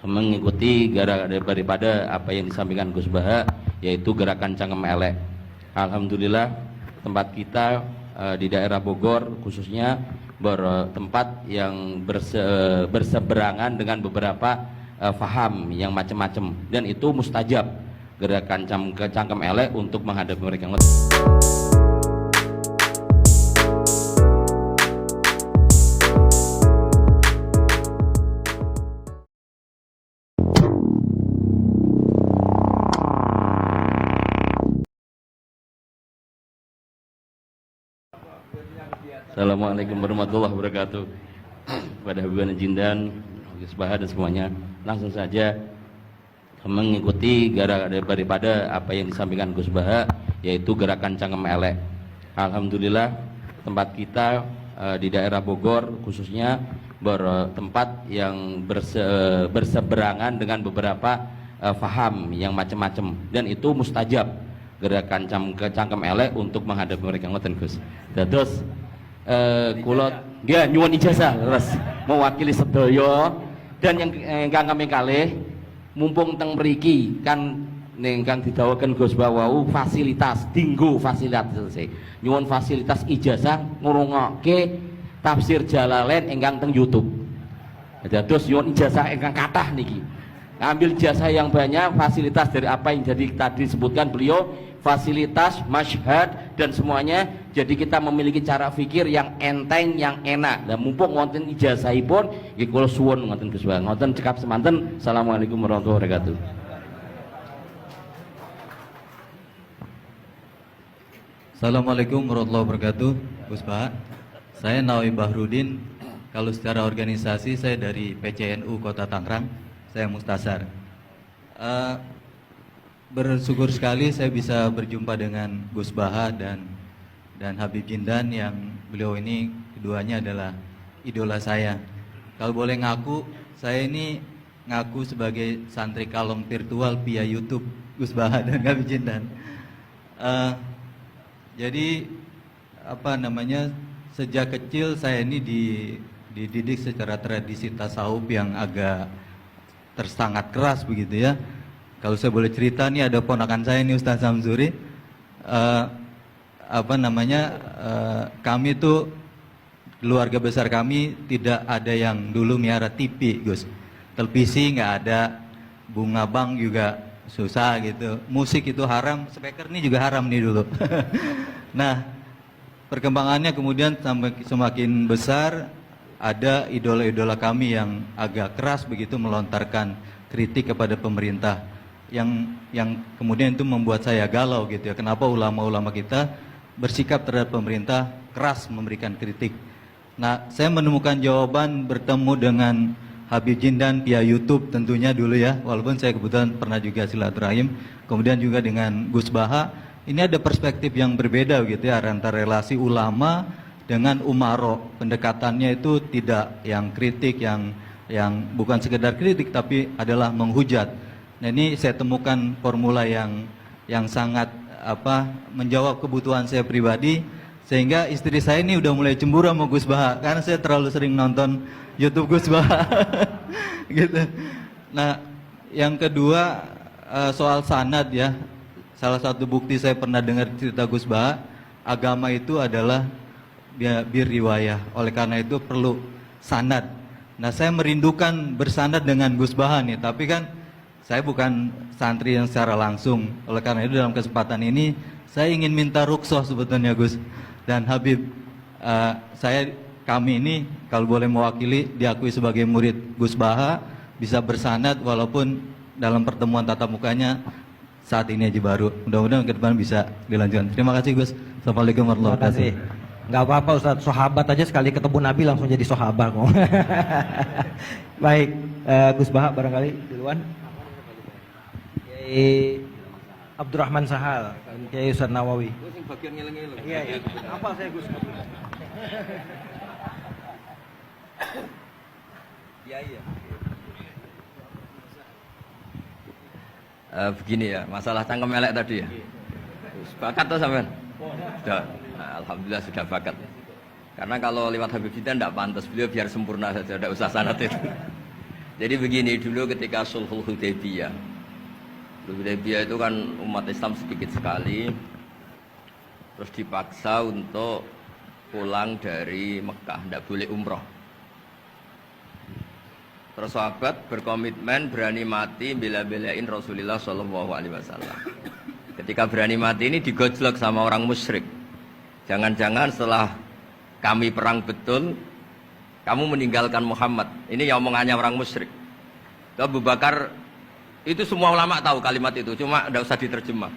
mengikuti daripada apa yang disampaikan Gus Baha, yaitu gerakan Cangkem Elek. Alhamdulillah tempat kita di daerah Bogor khususnya bertempat yang berseberangan dengan beberapa faham yang macam-macam, dan itu mustajab gerakan Cangkem Elek untuk menghadapi mereka. Assalamualaikum warahmatullahi wabarakatuh. Pada Habibana Jindan, Gus Baha dan semuanya, langsung saja mengikuti daripada apa yang disampaikan Gus Baha, yaitu gerakan Cangkem Elek. Alhamdulillah tempat kita di daerah Bogor khususnya bertempat yang berseberangan dengan beberapa faham yang macam-macam, dan itu mustajab gerakan Cangkem Elek untuk menghadapi mereka. Ngoten Gus. Terus kulot dia nyuwun ijazah terus mewakili sedaya, dan yang kami kalih mumpung teng mriki kan ingkang didhawuhaken Gus Bawau fasilitas dinggo fasilitas nyuwun fasilitas ijazah ngrungokke tafsir Jalalain ingkang teng YouTube. Terus nyuwun ijazah ingkang kathah niki, ngambil ijazah yang banyak, fasilitas dari apa yang jadi tadi disebutkan beliau, fasilitas, masyhad dan semuanya. Jadi kita memiliki cara fikir yang enteng, yang enak. Dan mumpung wonten ijazahipun nggih kula suwun ngoten Gus Bang. Ngoten cekap semanten. Assalamualaikum warahmatullahi wabarakatuh. Assalamualaikum warahmatullahi wabarakatuh. Gus Baha, saya Nawawi Bahrudin. Kalau secara organisasi saya dari PCNU Kota Tangerang. Saya Mustasar. Bersyukur sekali saya bisa berjumpa dengan Gus Baha dan Habib Jindan, yang beliau ini keduanya adalah idola saya. Kalau boleh ngaku, saya ini ngaku sebagai santri kalong virtual via YouTube Gus Baha dan Habib Jindan. Jadi apa namanya, sejak kecil saya ini dididik secara tradisi tasawuf yang agak tersangat keras begitu ya. Kalau saya boleh cerita nih, ada ponakan saya nih Ustaz Samsuri, kami tuh keluarga besar kami tidak ada yang dulu miara TV Gus, televisi nggak ada, bunga bank juga susah gitu, musik itu haram, speaker ini juga haram nih dulu. Nah perkembangannya kemudian sampai semakin besar, ada idola-idola kami yang agak keras begitu melontarkan kritik kepada pemerintah, yang kemudian itu membuat saya galau gitu ya. Kenapa ulama-ulama kita bersikap terhadap pemerintah keras memberikan kritik? Nah, saya menemukan jawaban bertemu dengan Habib Jindan via YouTube tentunya dulu ya, walaupun saya kebetulan pernah juga silaturahim. Kemudian juga dengan Gus Baha, ini ada perspektif yang berbeda gitu ya, antara relasi ulama dengan umaro. Pendekatannya itu tidak yang kritik, yang bukan sekedar kritik tapi adalah menghujat. Nah, ini saya temukan formula yang sangat menjawab kebutuhan saya pribadi, sehingga istri saya ini udah mulai cemburu sama Gus Baha karena saya terlalu sering nonton YouTube Gus Baha. Gitu. Nah, yang kedua soal sanad ya. Salah satu bukti saya pernah dengar cerita Gus Baha, agama itu adalah bir riwayah. Oleh karena itu perlu sanad. Nah, saya merindukan bersanad dengan Gus Baha nih, tapi kan saya bukan santri yang secara langsung. Oleh karena itu dalam kesempatan ini saya ingin minta rukhsah sebetulnya Gus dan Habib. Kami ini kalau boleh mewakili, diakui sebagai murid Gus Baha, bisa bersanad walaupun dalam pertemuan tatap mukanya saat ini aja baru. Mudah-mudahan ke depan bisa dilanjutkan. Terima kasih Gus. Assalamualaikum warahmatullahi wabarakatuh. Nggak apa-apa Ustaz, sahabat aja sekali ketemu Nabi langsung jadi sahabat kok. Baik, Gus Baha barangkali duluan. Kiai Abdurrahman Sahal, Kiai Ustaz Nawawi. Gus sing bagian ngeleng-ngeleng. Iya. Apa saya Gus? Iya. Begini ya, masalah Cangkem Elek tadi ya. Bakat tuh sampean? Sudah. Nah, alhamdulillah sudah bakat. Karena kalau lewat Habib Jindan tidak pantas, beliau biar sempurna saja, tidak usah sanad itu. Jadi begini, dulu ketika Sulhul Hudaybiyah. Hudaybiyah itu kan umat Islam sedikit sekali. Terus dipaksa untuk pulang dari Mekah, tidak boleh umroh. Terus sahabat berkomitmen berani mati bela-belain Rasulullah Shallallahu Alaihi Wasallam. Ketika berani mati ini digojlok sama orang musyrik. Jangan-jangan setelah kami perang betul, kamu meninggalkan Muhammad. Ini yang omongannya orang musyrik. Abu Bakar, itu semua ulama tahu kalimat itu, cuma tidak usah diterjemah.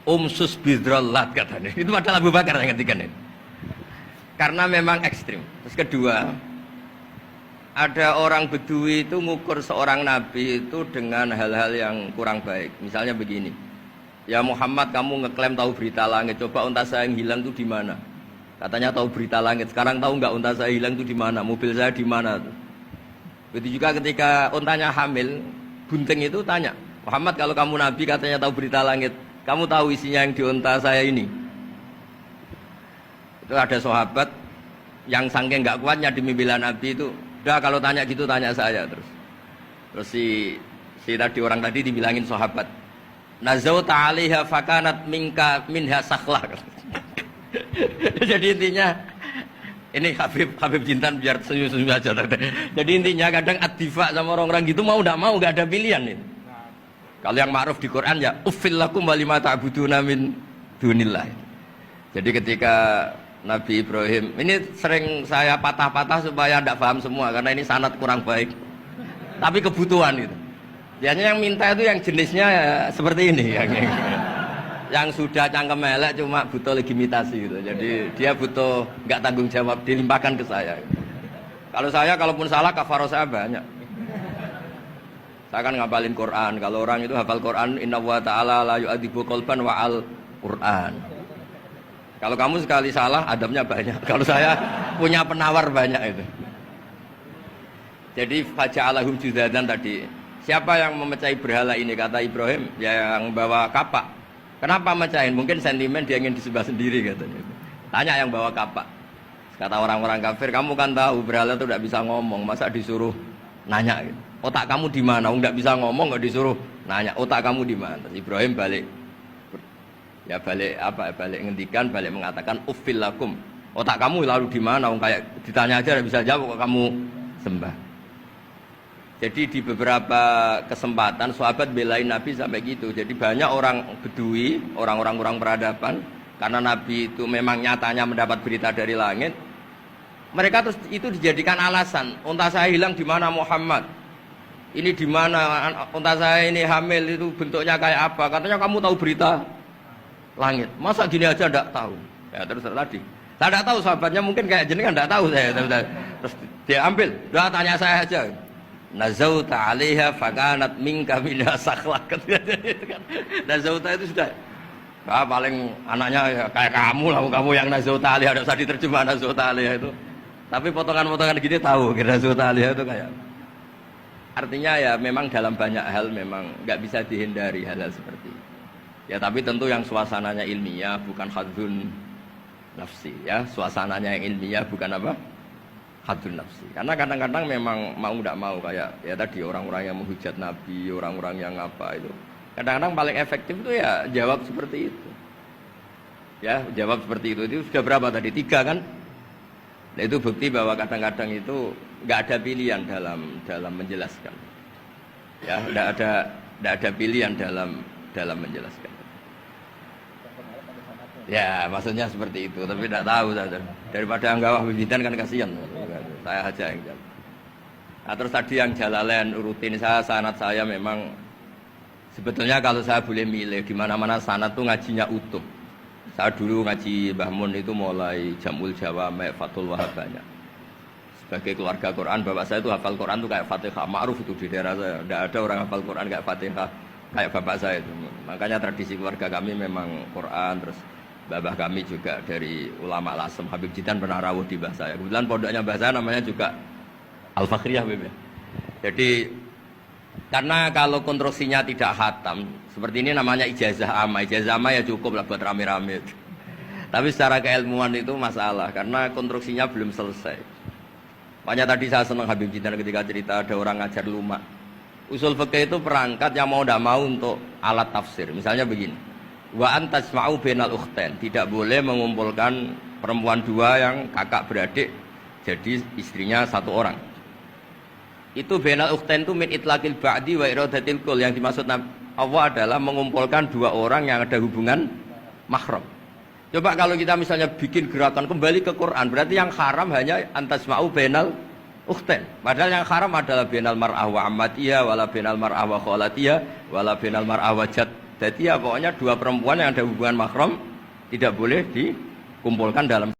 Umsus bidrallat katanya. Itu adalah Abu Bakar yang ngetikan itu. Karena memang ekstrim. Terus kedua, ada orang Bedui itu ngukur seorang nabi itu dengan hal-hal yang kurang baik. Misalnya begini, ya Muhammad, kamu ngeklaim tahu berita langit, coba unta saya yang hilang itu di mana? Katanya tahu berita langit, sekarang tahu nggak unta saya hilang itu di mana? Mobil saya di mana? Begitu juga ketika untanya hamil, bunting itu tanya, Muhammad, kalau kamu nabi katanya tahu berita langit, kamu tahu isinya yang di unta saya ini? Itu ada sahabat yang saking nggak kuatnya demi bela nabi itu, udah kalau tanya gitu tanya saya terus. Terus si tadi orang tadi dibilangin sahabat, nazauta 'alaiha fakanat minha sakhlah. Jadi intinya ini Habib Jintan biar senyum-senyum aja. Jadi intinya kadang ad-difa sama orang-orang gitu mau tidak mau nggak ada pilihan itu. Kalau yang ma'ruf di Quran ya uffil lakum wa lima ta'buduna min dunillah. Jadi ketika Nabi Ibrahim, ini sering saya patah-patah supaya tidak paham semua karena ini sanad kurang baik. Tapi kebutuhan itu. Biasanya yang minta itu yang jenisnya ya, seperti ini yang sudah cangkem elek cuma butuh legitimasi gitu. Jadi dia butuh nggak tanggung jawab, dilimpahkan ke saya. Kalau saya kalaupun salah kafaro saya banyak. Saya kan ngapalin Quran. Kalau orang itu hafal Quran, inna wa ta'ala la yu'adzibu qalban wa al Quran. Kalau kamu sekali salah, adabnya banyak. Kalau saya punya penawar banyak itu. Jadi faja'alahum judadan tadi. Siapa yang memecahi berhala ini? Kata Ibrahim, ya yang bawa kapak. Kenapa mecahin? Mungkin sentimen dia ingin disembah sendiri katanya. Tanya yang bawa kapak. Kata orang-orang kafir, kamu kan tahu berhala itu tidak bisa ngomong, masa disuruh nanya gitu. Otak kamu di mana? Enggak bisa ngomong, enggak disuruh nanya. Otak kamu di mana? Ibrahim balik ngendikan, balik mengatakan uffil lakum. Otak kamu lalu di mana? Kayak ditanya aja tidak bisa jawab kok kamu sembah. Jadi di beberapa kesempatan sahabat belain Nabi sampai gitu. Jadi banyak orang Bedui, orang-orang peradaban, karena Nabi itu memang nyatanya mendapat berita dari langit. Mereka terus itu dijadikan alasan. Unta saya hilang di mana Muhammad? Ini di mana? Unta saya ini hamil itu bentuknya kayak apa? Katanya kamu tahu berita langit. Masa gini aja enggak tahu? Ya terus tadi. Saya enggak tahu sahabatnya mungkin kayak jenengan enggak tahu saya. Terus dia ambil, udah tanya saya aja. Nazauta 'alaiha fakanat minka minha sakhlah. Nazauta itu sudah paling anaknya ya, kayak kamu lah, kamu yang nazauta 'alaiha, enggak usah diterjemah nazauta 'alaiha itu. Tapi potongan-potongan gini tahu kira nazauta 'alaiha itu kayak. Artinya ya memang dalam banyak hal memang enggak bisa dihindari hal-hal seperti itu. Ya tapi tentu yang suasananya ilmiah bukan hadzun nafsi ya, suasananya yang ilmiah bukan apa? Hadun nafsi. Karena kadang-kadang memang mau tidak mau kayak ya tadi orang-orang yang menghujat Nabi, orang-orang yang apa itu. Kadang-kadang paling efektif itu ya jawab seperti itu. Ya, jawab seperti itu. Itu sudah berapa tadi? 3 kan? Nah, itu bukti bahwa kadang-kadang itu nggak ada pilihan dalam menjelaskan. Ya, tidak ada pilihan dalam menjelaskan. Ya, maksudnya seperti itu, tapi tidak tahu saja. Daripada anggap pimpinan kan kasihan. Saya aja yang jawab. Nah, terus tadi yang Jalalain rutin sanad saya memang sebetulnya kalau saya boleh milih di mana-mana sanad tuh ngajinya utuh. Saya dulu ngaji Mbah Mun itu mulai Jamul Jawami, Fathul Wahab banyak. Sebagai keluarga Quran, bapak saya itu hafal Quran tuh kayak Fatihah, ma'ruf itu di daerah saya. Tidak ada orang hafal Quran kayak Fatihah kayak bapak saya itu. Makanya tradisi keluarga kami memang Quran, terus babah kami juga dari ulama Lasem, Habib Jidan pernah rawuh di mbah saya. Kebetulan pondoknya mbah saya namanya juga Al-Fakhriyah. Jadi karena kalau konstruksinya tidak khatam, seperti ini namanya ijazah amma. Ijazah amma ya cukup lah buat rame-rame. Tapi secara keilmuan itu masalah karena konstruksinya belum selesai. Makanya tadi saya senang Habib Jidan ketika cerita ada orang ngajar lumak. Usul fikih itu perangkat yang mau tidak mau untuk alat tafsir. Misalnya begini, wa antasma'u bainal ukhtain, tidak boleh mengumpulkan perempuan dua yang kakak beradik jadi istrinya satu orang. Itu bainal ukhtain itu min itlaqil ba'di wa iradatil kul, yang dimaksud Allah adalah mengumpulkan dua orang yang ada hubungan mahram. Coba kalau kita misalnya bikin gerakan kembali ke Quran, berarti yang haram hanya antasma'u bainal ukhtain. Padahal yang haram adalah bainal mar'ah wa ammatiyah, wala bainal mar'ah wa khalatiyah, wala bainal mar'ah wa jaddiyah. Pokoknya dua perempuan yang ada hubungan mahram tidak boleh dikumpulkan dalam